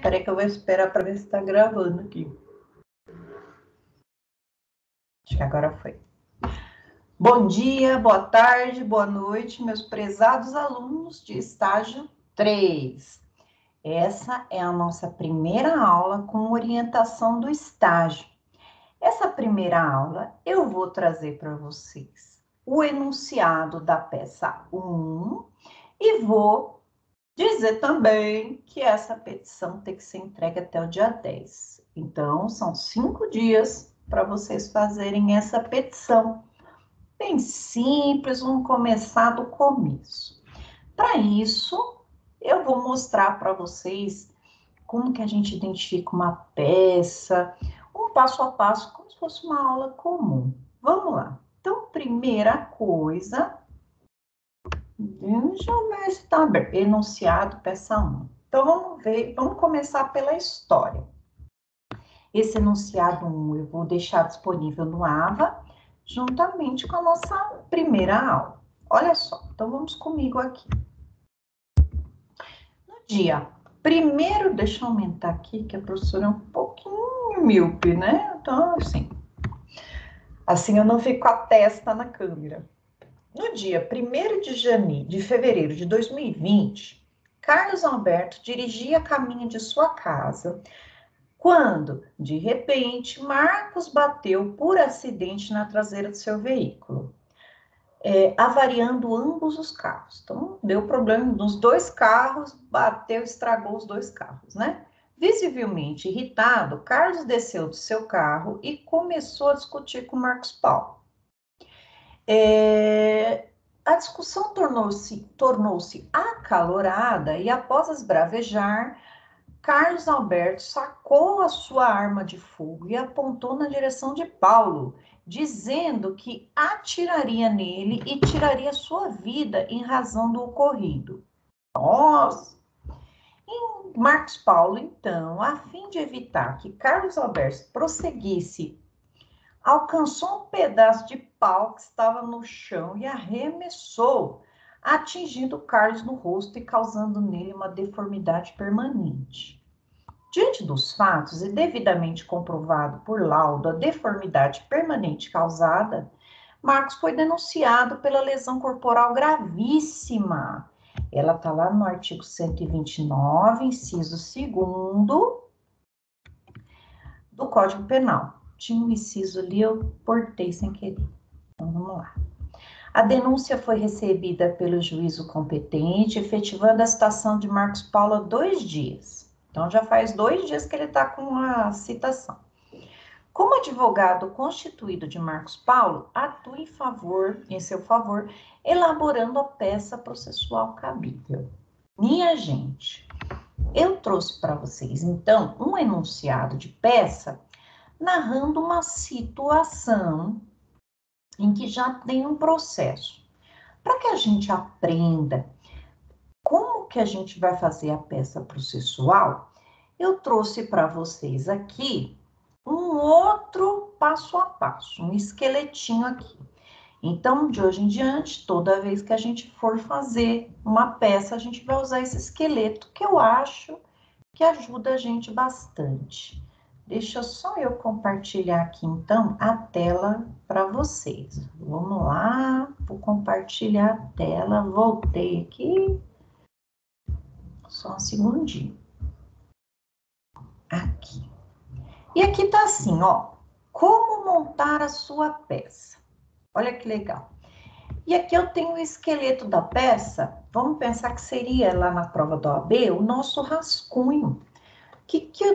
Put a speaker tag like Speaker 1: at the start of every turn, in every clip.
Speaker 1: Peraí que eu vou esperar para ver se está gravando aqui. Acho que agora foi. Bom dia, boa tarde, boa noite, meus prezados alunos de estágio 3. Essa é a nossa primeira aula com orientação do estágio. Essa primeira aula eu vou trazer para vocês o enunciado da peça 1 e vou dizer também que essa petição tem que ser entregue até o dia 10. Então, são 5 dias para vocês fazerem essa petição. Bem simples, vamos começar do começo. Para isso, eu vou mostrar para vocês como que a gente identifica uma peça, um passo a passo, como se fosse uma aula comum. Vamos lá. Então, primeira coisa, deixa eu ver se está aberto. Enunciado, peça 1. Então, vamos ver, vamos começar pela história. Esse enunciado 1 eu vou deixar disponível no AVA, juntamente com a nossa primeira aula. Olha só, então vamos comigo aqui. No dia 1º, deixa eu aumentar aqui, que a professora é um pouquinho míope, né? Então, assim eu não fico com a testa na câmera. No dia 1º de fevereiro de 2020, Carlos Alberto dirigia a caminho de sua casa, quando, de repente, Marcos bateu por acidente na traseira do seu veículo, avariando ambos os carros. Então, deu problema nos 2 carros, bateu, estragou os 2 carros, né? Visivelmente irritado, Carlos desceu do seu carro e começou a discutir com Marcos Paulo. A discussão tornou-se acalorada e, após esbravejar, Carlos Alberto sacou a sua arma de fogo e apontou na direção de Paulo, dizendo que atiraria nele e tiraria sua vida em razão do ocorrido. Nossa! E Marcos Paulo, então, a fim de evitar que Carlos Alberto prosseguisse, alcançou um pedaço de pau que estava no chão e arremessou, atingindo Carlos no rosto e causando nele uma deformidade permanente. Diante dos fatos e devidamente comprovado por laudo a deformidade permanente causada, Marcos foi denunciado pela lesão corporal gravíssima. Ela está lá no artigo 129, inciso 2º do Código Penal. Tinha um inciso ali, eu cortei sem querer. Então, vamos lá. A denúncia foi recebida pelo juízo competente, efetivando a citação de Marcos Paulo há 2 dias. Então, já faz 2 dias que ele está com a citação. Como advogado constituído de Marcos Paulo, atua em seu favor, elaborando a peça processual cabível. Minha gente, eu trouxe para vocês, então, um enunciado de peça narrando uma situação em que já tem um processo. Para que a gente aprenda como que a gente vai fazer a peça processual, eu trouxe para vocês aqui um outro passo a passo, um esqueletinho aqui. Então, de hoje em diante, toda vez que a gente for fazer uma peça, a gente vai usar esse esqueleto, que eu acho que ajuda a gente bastante. Deixa só eu compartilhar aqui, então, a tela para vocês. Vamos lá, vou compartilhar a tela, voltei aqui. Só um segundinho. Aqui. E aqui tá assim, ó. Como montar a sua peça. Olha que legal. E aqui eu tenho o esqueleto da peça. Vamos pensar que seria lá na prova do OAB o nosso rascunho.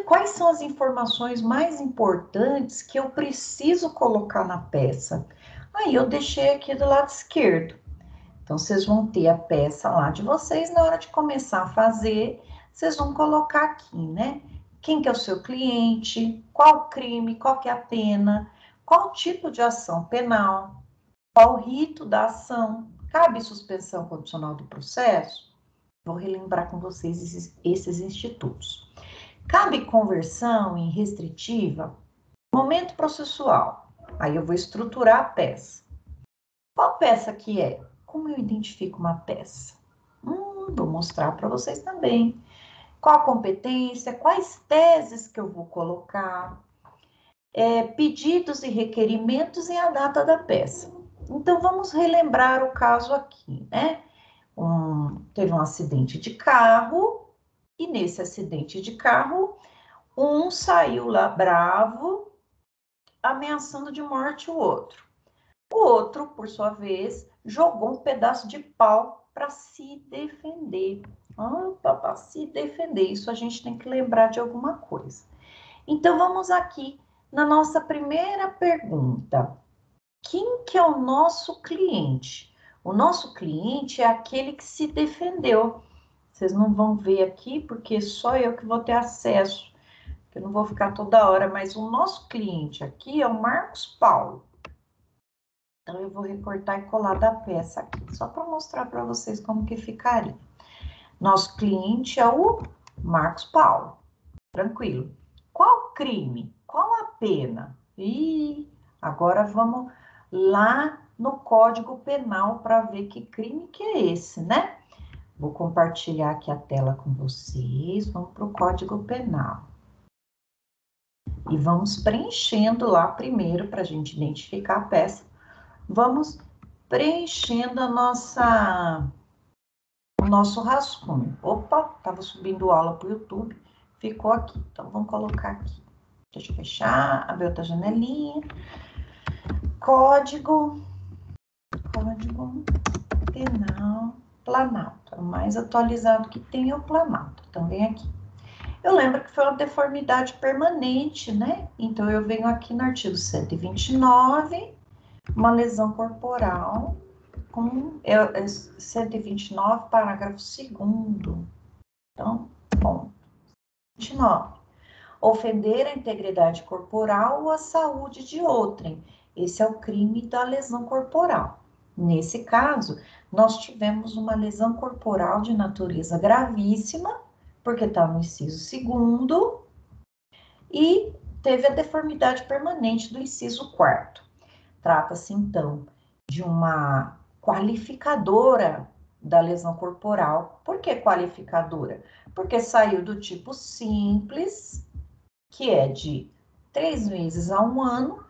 Speaker 1: Quais são as informações mais importantes que eu preciso colocar na peça? Aí eu deixei aqui do lado esquerdo. Então, vocês vão ter a peça lá de vocês, na hora de começar a fazer, vocês vão colocar aqui, né? Quem que é o seu cliente, qual crime, qual que é a pena, qual tipo de ação penal, qual o rito da ação, cabe suspensão condicional do processo? Vou relembrar com vocês esses institutos. Cabe conversão em restritiva? Momento processual. Aí eu vou estruturar a peça. Qual peça que é? Como eu identifico uma peça? Vou mostrar para vocês também. qual a competência, quais teses que eu vou colocar, pedidos e requerimentos e a data da peça. Então, vamos relembrar o caso aqui, né? Teve um acidente de carro, e nesse acidente de carro, um saiu lá bravo, ameaçando de morte o outro. O outro, por sua vez, jogou um pedaço de pau para se defender. Para se defender, isso a gente tem que lembrar de alguma coisa. Então, vamos aqui na nossa primeira pergunta. Quem que é o nosso cliente? O nosso cliente é aquele que se defendeu. Vocês não vão ver aqui, porque só eu que vou ter acesso. Eu não vou ficar toda hora, mas o nosso cliente aqui é o Marcos Paulo. Então, eu vou recortar e colar da peça aqui, só para mostrar para vocês como que ficaria. Nosso cliente é o Marcos Paulo. Tranquilo. Qual crime? Qual a pena? Agora vamos lá no Código Penal para ver que crime que é esse, né? Vou compartilhar aqui a tela com vocês. Vamos para o Código Penal. E vamos preenchendo lá primeiro, para a gente identificar a peça. Vamos preenchendo o nosso rascunho. Opa, estava subindo aula para o YouTube, ficou aqui. Então, vamos colocar aqui. Deixa eu fechar, abrir outra janelinha. Código Penal Planalto. O mais atualizado que tem é o Planalto. Então, vem aqui. Eu lembro que foi uma deformidade permanente, né? Então, eu venho aqui no artigo 129, uma lesão corporal, com 129, parágrafo 2º. Então, ponto. 29. Ofender a integridade corporal ou a saúde de outrem. Esse é o crime da lesão corporal. Nesse caso, nós tivemos uma lesão corporal de natureza gravíssima, porque está no inciso 2º, e teve a deformidade permanente do inciso 4º. Trata-se, então, de uma qualificadora da lesão corporal. Por que qualificadora? Porque saiu do tipo simples, que é de 3 meses a 1 ano,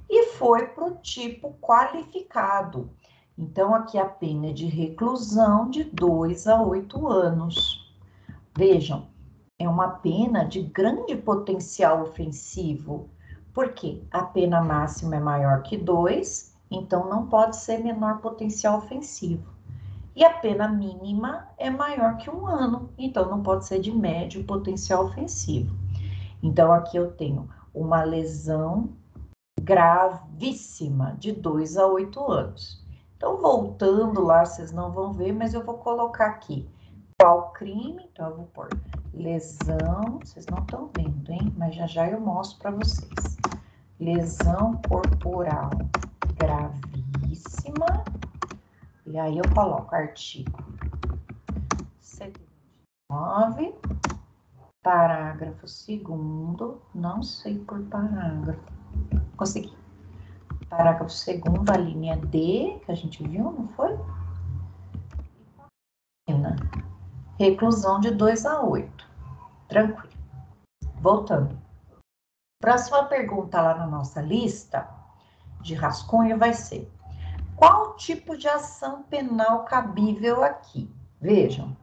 Speaker 1: e foi para o tipo qualificado. Então, aqui a pena é de reclusão de 2 a 8 anos. Vejam, é uma pena de grande potencial ofensivo, porque a pena máxima é maior que 2, então não pode ser menor potencial ofensivo. E a pena mínima é maior que 1 ano, então não pode ser de médio potencial ofensivo. Então, aqui eu tenho uma lesão gravíssima de 2 a 8 anos. Então, voltando lá, vocês não vão ver, mas eu vou colocar aqui qual crime. Então, eu vou pôr lesão, vocês não estão vendo, hein? Mas já eu mostro para vocês. Lesão corporal gravíssima. E aí eu coloco artigo 129, parágrafo 2º, não sei por parágrafo, consegui. Parágrafo 2º, a linha D, que a gente viu, não foi? Reclusão de 2 a 8. Tranquilo. Voltando. Próxima pergunta lá na nossa lista de rascunho vai ser: qual tipo de ação penal cabível aqui? Vejam.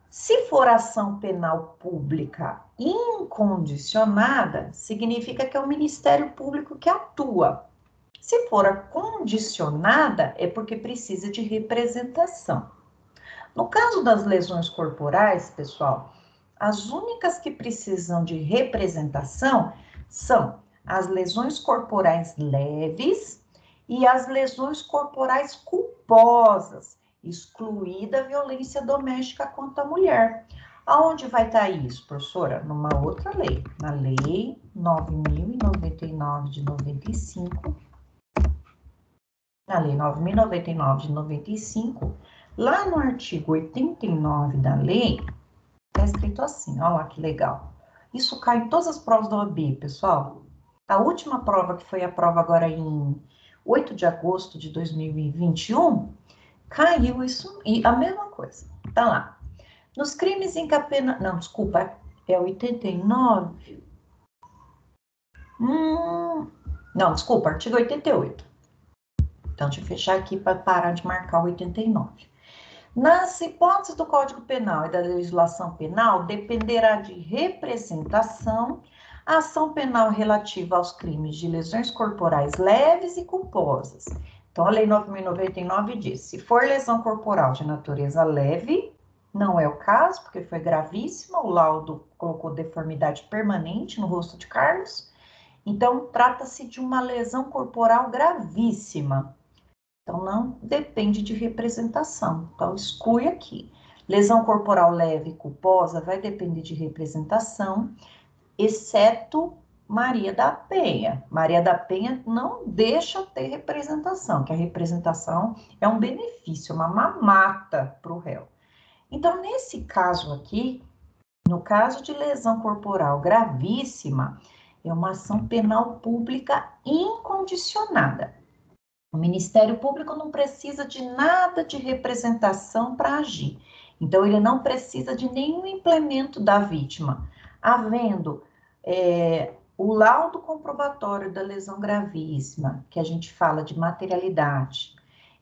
Speaker 1: Se for ação penal pública incondicionada, significa que é o Ministério Público que atua. Se for a condicionada, é porque precisa de representação. No caso das lesões corporais, pessoal, as únicas que precisam de representação são as lesões corporais leves e as lesões corporais culposas, excluída a violência doméstica contra a mulher. Aonde vai estar isso, professora? Numa outra lei, na Lei 9.099 de 95. Na Lei 9.099 de 95, lá no artigo 89 da lei, está escrito assim, olha lá que legal. Isso cai em todas as provas da OAB, pessoal. A última prova, que foi a prova agora em 8 de agosto de 2021, caiu isso, e a mesma coisa, tá lá. Nos crimes em que a pena... Não, desculpa, é 89? Não, desculpa, artigo 88. Então, deixa eu fechar aqui para parar de marcar o 89. Nas hipóteses do Código Penal e da legislação penal, dependerá de representação a ação penal relativa aos crimes de lesões corporais leves e culposas. Então, a Lei 9.099 diz, se for lesão corporal de natureza leve, não é o caso, porque foi gravíssima, o laudo colocou deformidade permanente no rosto de Carlos, então trata-se de uma lesão corporal gravíssima. Então, não depende de representação. Então, exclui aqui. Lesão corporal leve e culposa vai depender de representação, exceto Maria da Penha. Maria da Penha não deixa ter representação, que a representação é um benefício, uma mamata para o réu. Então, nesse caso aqui, no caso de lesão corporal gravíssima, é uma ação penal pública incondicionada. O Ministério Público não precisa de nada de representação para agir. Então, ele não precisa de nenhum implemento da vítima. Havendo o laudo comprobatório da lesão gravíssima, que a gente fala de materialidade,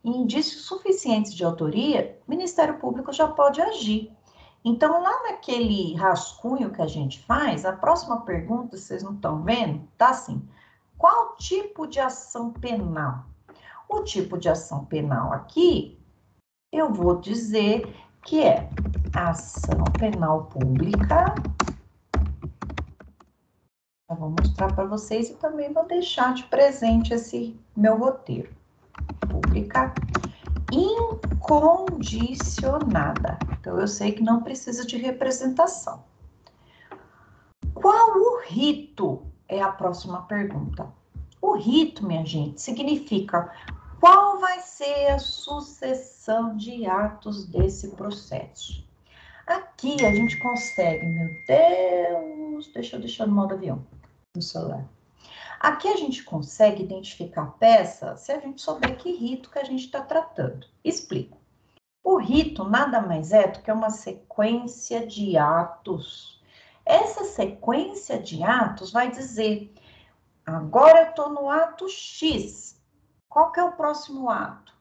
Speaker 1: e indícios suficientes de autoria, o Ministério Público já pode agir. Então, lá naquele rascunho que a gente faz, a próxima pergunta, vocês não estão vendo? Tá assim, qual tipo de ação penal? O tipo de ação penal aqui, eu vou dizer que é ação penal pública. Eu vou mostrar para vocês e também vou deixar de presente esse meu roteiro. Pública incondicionada. Então, eu sei que não precisa de representação. Qual o rito? É a próxima pergunta. O rito, minha gente, significa qual vai ser a sucessão de atos desse processo. Aqui a gente consegue, meu Deus, deixa eu deixar no modo avião, no celular. Aqui a gente consegue identificar a peça se a gente souber que rito que a gente está tratando. Explico. O rito nada mais é do que uma sequência de atos. Essa sequência de atos vai dizer, agora eu estou no ato X. Qual que é o próximo ato?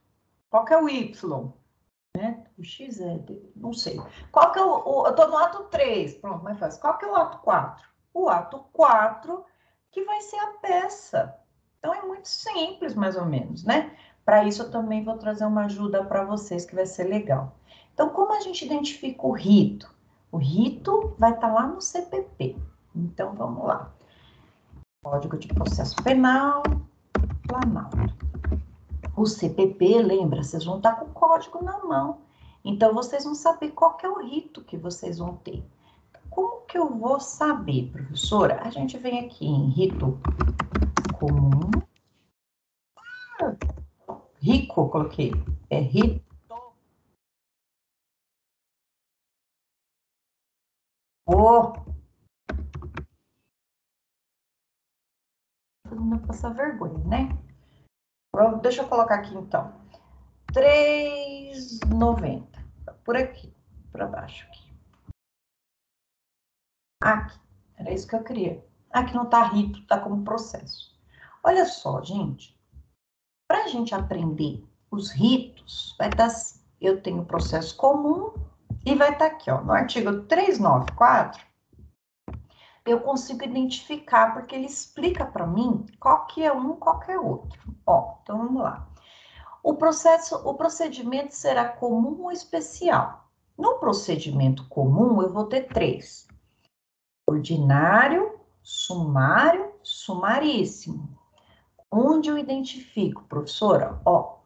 Speaker 1: Qual que é o Y? Né? O X é, não sei. Qual que é eu estou no ato 3, pronto, mais fácil. Qual que é o ato 4? O ato 4 que vai ser a peça. Então, é muito simples, mais ou menos, né? Para isso, eu também vou trazer uma ajuda para vocês, que vai ser legal. Então, como a gente identifica o rito? O rito vai estar lá no CPP. Então, vamos lá. Código de Processo Penal, Planalto. O CPP, lembra, vocês vão estar com o código na mão. Então, vocês vão saber qual que é o rito que vocês vão ter. Como que eu vou saber, professora? A gente vem aqui em rito comum. Rico, coloquei. É rito. Oh, todo mundo passa vergonha, né? Deixa eu colocar aqui, então. 3,90. Por aqui, para baixo. Aqui. Era isso que eu queria. Aqui não tá rito, tá como processo. Olha só, gente. Para a gente aprender os ritos, vai estar assim. Eu tenho o processo comum e vai estar aqui, ó, no artigo 394, eu consigo identificar, porque ele explica para mim qual que é um, qual que é outro. Ó, então vamos lá. O procedimento será comum ou especial. No procedimento comum, eu vou ter 3. Ordinário, sumário, sumaríssimo. Onde eu identifico, professora? Ó,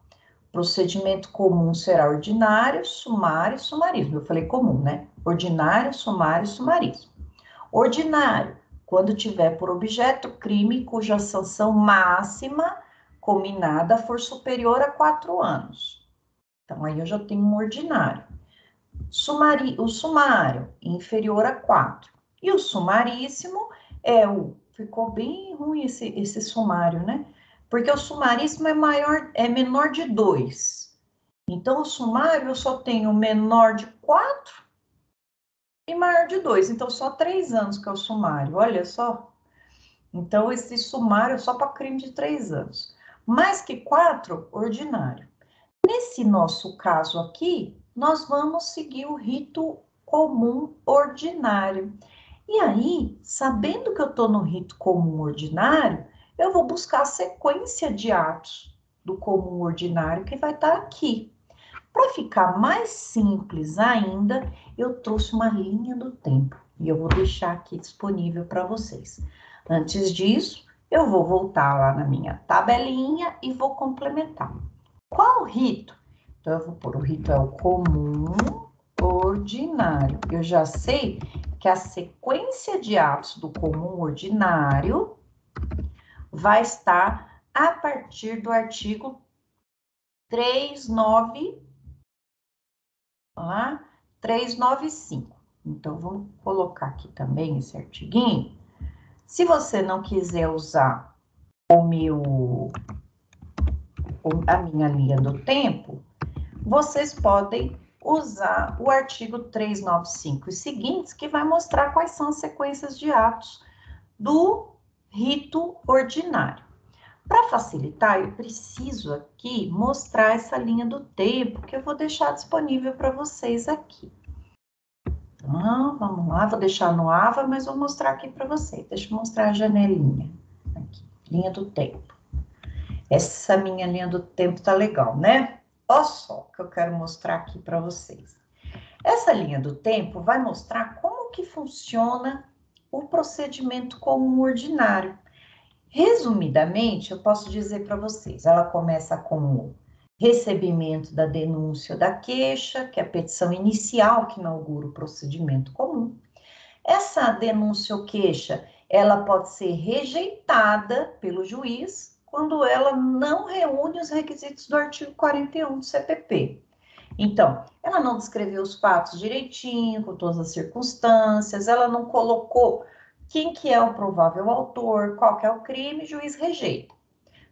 Speaker 1: procedimento comum será ordinário, sumário, sumaríssimo. Eu falei comum, né? Ordinário, sumário, sumaríssimo. Ordinário, quando tiver por objeto crime cuja sanção máxima combinada for superior a 4 anos. Então, aí eu já tenho um ordinário. O sumário, inferior a 4. E o sumaríssimo é o... Ficou bem ruim esse sumário, né? Porque o sumaríssimo é menor de 2. Então, o sumário eu só tenho menor de 4 e maior de 2. Então, só 3 anos que é o sumário, olha só. Então, esse sumário é só para crime de 3 anos. Mais que 4, ordinário. Nesse nosso caso aqui, nós vamos seguir o rito comum ordinário. E aí, sabendo que eu estou no rito comum ordinário, eu vou buscar a sequência de atos do comum ordinário que vai estar aqui. Para ficar mais simples ainda, eu trouxe uma linha do tempo e eu vou deixar aqui disponível para vocês. Antes disso, eu vou voltar lá na minha tabelinha e vou complementar. Qual o rito? Então, eu vou pôr o rito é o comum ordinário. Eu já sei que a sequência de atos do comum ordinário vai estar a partir do artigo 395. Então, vamos colocar aqui também esse artiguinho. Se você não quiser usar a minha linha do tempo, vocês podem usar o artigo 395 e seguintes, que vai mostrar quais são as sequências de atos do rito ordinário. Para facilitar, eu preciso aqui mostrar essa linha do tempo, que eu vou deixar disponível para vocês aqui. Então, vamos lá, vou deixar no AVA, mas vou mostrar aqui para vocês. Deixa eu mostrar a janelinha. Aqui, linha do tempo. Essa minha linha do tempo tá legal, né? Olha só o que eu quero mostrar aqui para vocês. Essa linha do tempo vai mostrar como que funciona o procedimento comum ordinário. Resumidamente, eu posso dizer para vocês, ela começa com o recebimento da denúncia ou da queixa, que é a petição inicial que inaugura o procedimento comum. Essa denúncia ou queixa, ela pode ser rejeitada pelo juiz quando ela não reúne os requisitos do artigo 41 do CPP. Então, ela não descreveu os fatos direitinho, com todas as circunstâncias, ela não colocou quem que é o provável autor, qual que é o crime, o juiz rejeita.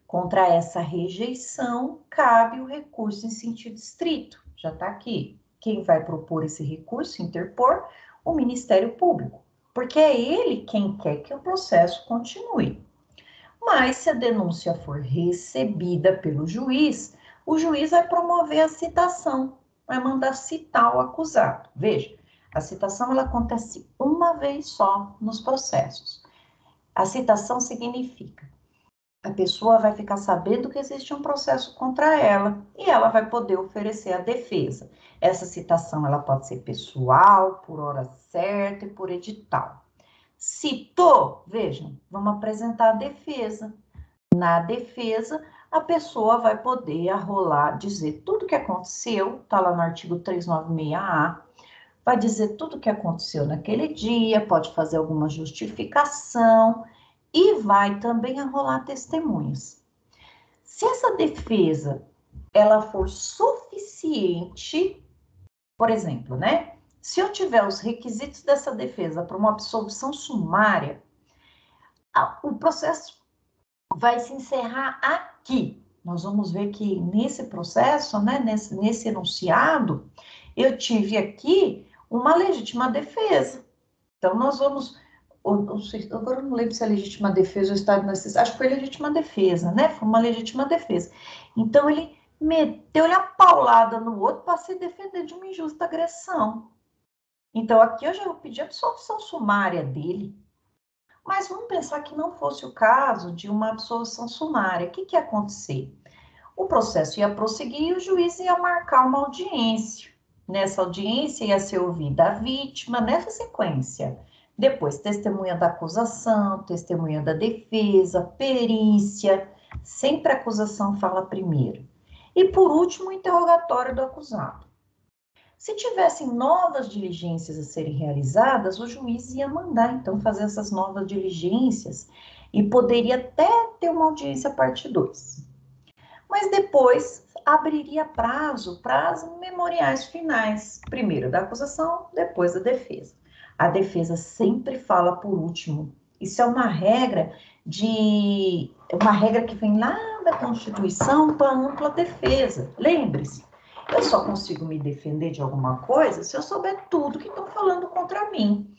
Speaker 1: Contra essa rejeição, cabe o recurso em sentido estrito, já está aqui. Quem vai propor esse recurso, interpor? O Ministério Público, porque é ele quem quer que o processo continue. Mas se a denúncia for recebida pelo juiz, o juiz vai promover a citação, vai mandar citar o acusado. Veja, a citação ela acontece uma vez só nos processos. A citação significa a pessoa vai ficar sabendo que existe um processo contra ela e ela vai poder oferecer a defesa. Essa citação ela pode ser pessoal, por hora certa e por edital. Citou, vejam, vamos apresentar a defesa. Na defesa, a pessoa vai poder arrolar, dizer tudo o que aconteceu, está lá no artigo 396A, vai dizer tudo o que aconteceu naquele dia, pode fazer alguma justificação e vai também arrolar testemunhas. Se essa defesa ela for suficiente, por exemplo, né? Se eu tiver os requisitos dessa defesa para uma absolvição sumária, o processo vai se encerrar aqui. Nós vamos ver que nesse processo, né, nesse enunciado, eu tive aqui uma legítima defesa. Então, nós vamos... Agora eu não lembro se é legítima defesa ou estado de necessidade. Acho que foi legítima defesa, né? Foi uma legítima defesa. Então, ele meteu-lhe a paulada no outro para se defender de uma injusta agressão. Então, aqui eu já vou pedir a absolvição sumária dele. Mas vamos pensar que não fosse o caso de uma absolvição sumária. O que ia acontecer? O processo ia prosseguir e o juiz ia marcar uma audiência. Nessa audiência ia ser ouvida a vítima, nessa sequência. Depois, testemunha da acusação, testemunha da defesa, perícia. Sempre a acusação fala primeiro. E, por último, o interrogatório do acusado. Se tivessem novas diligências a serem realizadas, o juiz ia mandar, então, fazer essas novas diligências e poderia até ter uma audiência parte 2. Mas depois abriria prazo para as memoriais finais, primeiro da acusação, depois da defesa. A defesa sempre fala por último. Isso é uma regra que vem lá da Constituição para ampla defesa. Lembre-se, Eu só consigo me defender de alguma coisa se eu souber tudo que estão falando contra mim.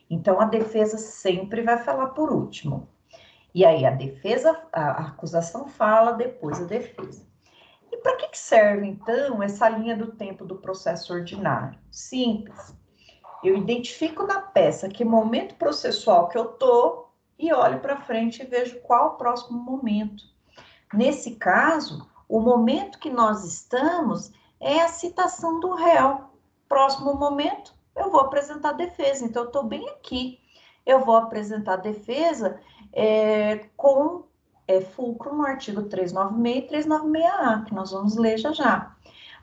Speaker 1: Então, a defesa sempre vai falar por último. E aí, a acusação fala, depois a defesa. E para que serve, então, essa linha do tempo do processo ordinário? Simples. Eu identifico na peça que momento processual que eu estou e olho para frente e vejo qual o próximo momento. Nesse caso, o momento que nós estamos é a citação do réu. Próximo momento, eu vou apresentar a defesa. Então, eu estou bem aqui. Eu vou apresentar a defesa com fulcro no artigo 396 e 396-A, que nós vamos ler já já.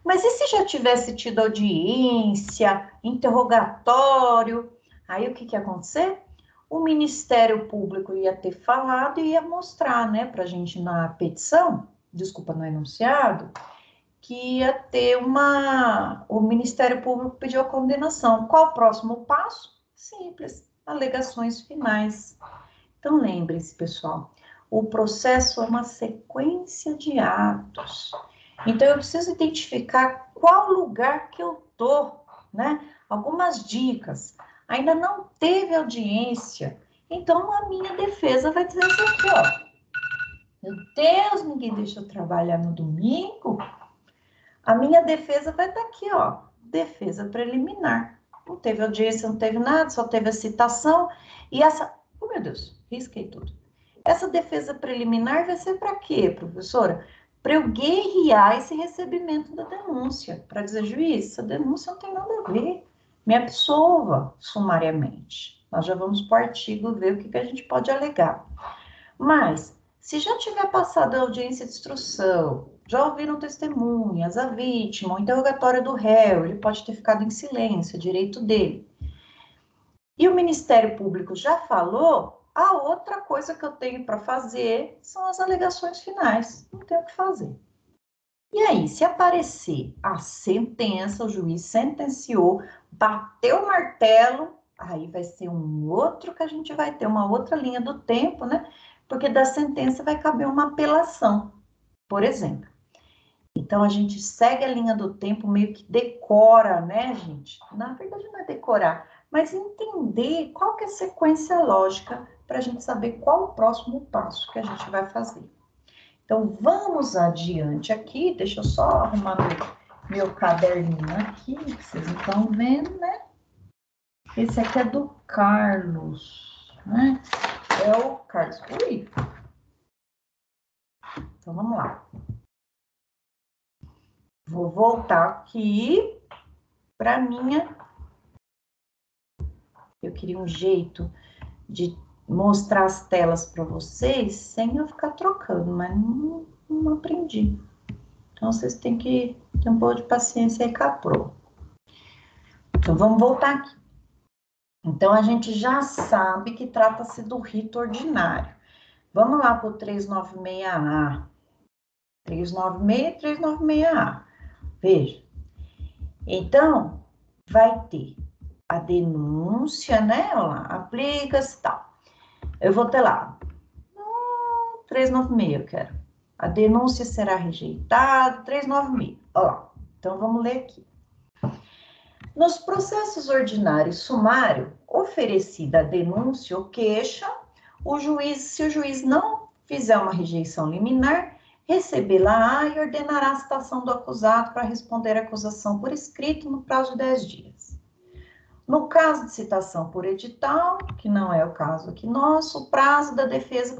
Speaker 1: Mas e se já tivesse tido audiência, interrogatório? Aí o que ia acontecer? O Ministério Público ia ter falado e ia mostrar, né, para a gente na petição, desculpa, no enunciado, que ia ter o Ministério Público pediu a condenação. Qual o próximo passo? Simples, alegações finais. Então, lembrem-se, pessoal, o processo é uma sequência de atos. Então, eu preciso identificar qual lugar que eu tô, né? Algumas dicas. Ainda não teve audiência, então a minha defesa vai dizer isso aqui, ó. Meu Deus, ninguém deixa eu trabalhar no domingo. A minha defesa vai estar aqui, ó. Defesa preliminar. Não teve audiência, não teve nada, só teve a citação. E essa... Oh, meu Deus, risquei tudo. Essa defesa preliminar vai ser para quê, professora? Para eu guerrear esse recebimento da denúncia. Para dizer, juiz, essa denúncia não tem nada a ver. Me absolva sumariamente. Nós já vamos para o artigo ver o que a gente pode alegar. Mas, se já tiver passado a audiência de instrução, já ouviram testemunhas, a vítima, o interrogatório do réu, ele pode ter ficado em silêncio, é direito dele. E o Ministério Público já falou, a outra coisa que eu tenho para fazer são as alegações finais. Não tenho o que fazer. E aí, se aparecer a sentença, o juiz sentenciou, bateu o martelo, aí vai ser um outro que a gente vai ter, uma outra linha do tempo, né? Porque da sentença vai caber uma apelação, por exemplo. Então, a gente segue a linha do tempo, meio que decora, né, gente? Na verdade, não é decorar, mas entender qual que é a sequência lógica para a gente saber qual o próximo passo que a gente vai fazer. Então, vamos adiante aqui. Deixa eu só arrumar meu caderninho aqui, que vocês não estão vendo, né? Esse aqui é do Carlos, né? É o Carlos. Ui! Então, vamos lá. Vou voltar aqui para minha... Eu queria um jeito de mostrar as telas para vocês sem eu ficar trocando, mas não aprendi. Então, vocês têm que ter um pouco de paciência aí com a Pro. Então, vamos voltar aqui. Então, a gente já sabe que trata-se do rito ordinário. Vamos lá para o 396A. 396 e 396A. Veja. Então, vai ter a denúncia, né? Olha lá, aplica-se e tal. Eu vou ter lá. 396, eu quero. A denúncia será rejeitada. 396. Olha lá. Então, vamos ler aqui. Nos processos ordinários sumário, oferecida a denúncia ou queixa, se o juiz não fizer uma rejeição liminar, recebê-la-á e ordenará a citação do acusado para responder à acusação por escrito no prazo de 10 dias. No caso de citação por edital, que não é o caso aqui nosso, o prazo da defesa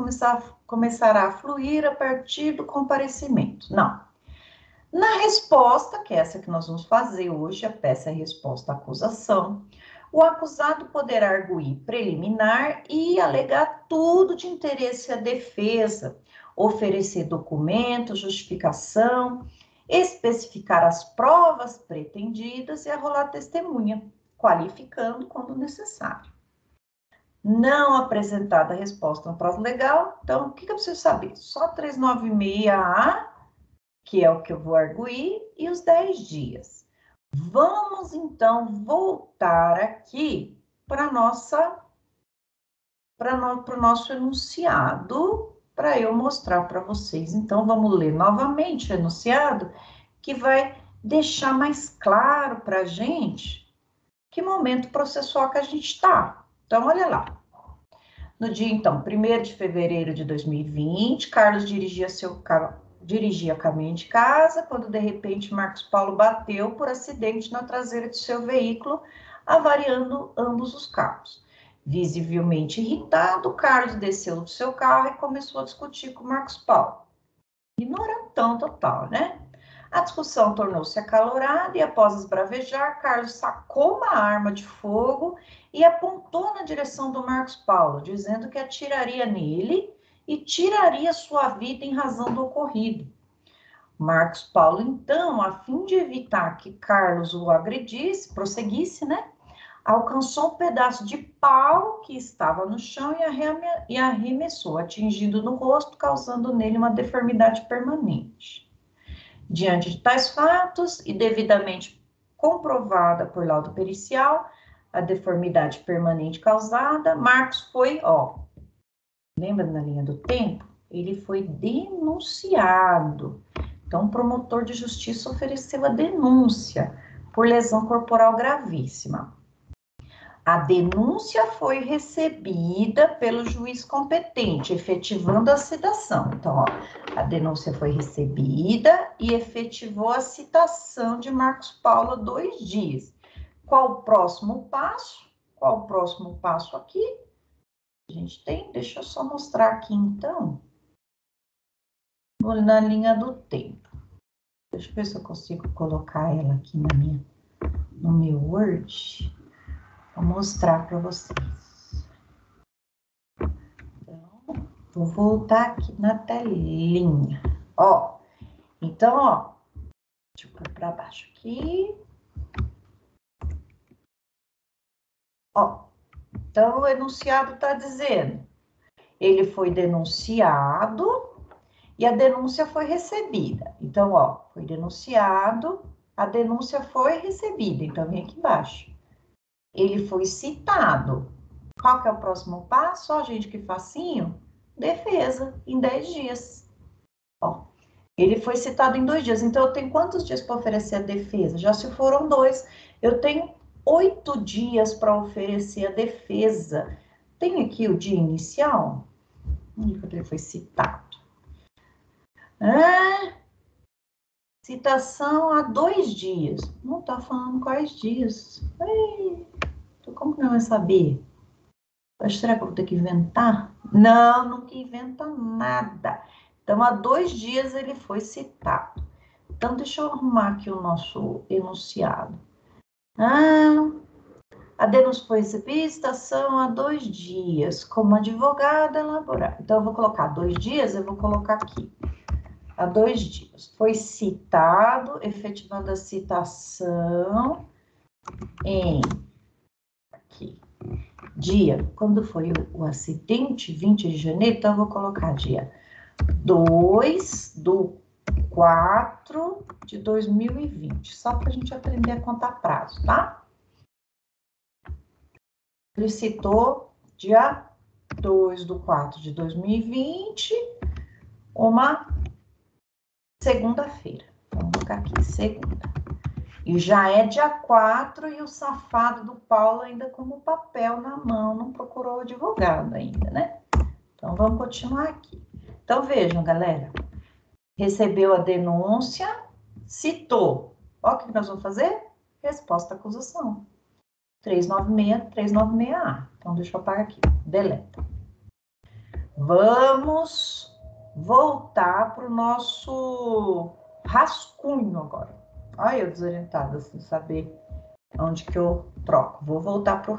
Speaker 1: começará a fluir a partir do comparecimento. Não. Na resposta, que é essa que nós vamos fazer hoje, a peça é resposta à acusação, o acusado poderá arguir preliminar e alegar tudo de interesse à defesa, oferecer documento, justificação, especificar as provas pretendidas e arrolar testemunha, qualificando quando necessário. Não apresentada a resposta no prazo legal, então o que eu preciso saber? Só 396A, que é o que eu vou arguir, e os 10 dias. Vamos, então, voltar aqui para o nosso enunciado, para eu mostrar para vocês. Então, vamos ler novamente o enunciado, que vai deixar mais claro para a gente que momento processual que a gente está. Então, olha lá. No dia, então, 1º de fevereiro de 2020, Carlos dirigia caminho de casa, quando, de repente, Marcos Paulo bateu por acidente na traseira de seu veículo, avariando ambos os carros. Visivelmente irritado, Carlos desceu do seu carro e começou a discutir com Marcos Paulo. Ignorantão total, né? A discussão tornou-se acalorada e, após esbravejar, Carlos sacou uma arma de fogo e apontou na direção do Marcos Paulo, dizendo que atiraria nele e tiraria sua vida em razão do ocorrido. Marcos Paulo, então, a fim de evitar que Carlos o agredisse, prosseguisse, né? Alcançou um pedaço de pau que estava no chão e arremessou, atingindo no rosto, causando nele uma deformidade permanente. Diante de tais fatos e devidamente comprovada por laudo pericial, a deformidade permanente causada, Marcos foi, lembra na linha do tempo? Ele foi denunciado. Então, o promotor de justiça ofereceu a denúncia por lesão corporal gravíssima. A denúncia foi recebida pelo juiz competente, efetivando a citação. Então, a denúncia foi recebida e efetivou a citação de Marcos Paulo 2 dias. Qual o próximo passo? Qual o próximo passo aqui? A gente tem, deixa eu só mostrar aqui, então, na linha do tempo. Deixa eu ver se eu consigo colocar ela aqui no meu Word. Vou mostrar para vocês. Então, vou voltar aqui na telinha. Então, deixa eu pôr para baixo aqui. Então, o enunciado está dizendo, ele foi denunciado e a denúncia foi recebida. Então, foi denunciado, a denúncia foi recebida. Então, vem aqui embaixo. Ele foi citado. Qual que é o próximo passo? Gente, que facinho. Defesa, em 10 dias. Ele foi citado em 2 dias. Então, eu tenho quantos dias para oferecer a defesa? Já se foram 2. Eu tenho 8 dias para oferecer a defesa. Tem aqui o dia inicial? Quando ele foi citado. Citação há 2 dias. Não está falando quais dias. Como que não vai saber? Será que eu vou ter que inventar? Não, nunca inventa nada. Então, há 2 dias ele foi citado. Então, deixa eu arrumar aqui o nosso enunciado. A denúncia foi recebida, citação há 2 dias, como advogada elaborar. Então, eu vou colocar 2 dias, eu vou colocar aqui. Há 2 dias. Foi citado, efetivando a citação em... Aqui. Dia, quando foi o acidente, 20 de janeiro, então eu vou colocar dia 2/4 de 2020, só para a gente aprender a contar prazo, tá? Ele citou dia 2/4 de 2020, uma segunda-feira. Vamos colocar aqui, segunda. E já é dia 4 e o safado do Paulo ainda com o papel na mão, não procurou o advogado ainda, né? Então, vamos continuar aqui. Então, vejam, galera. Recebeu a denúncia, citou. O que nós vamos fazer? Resposta à acusação. 396A. Então, deixa eu apagar aqui. Deleta. Vamos voltar para o nosso rascunho agora. Olha eu desorientada, sem saber onde que eu troco. Vou voltar para o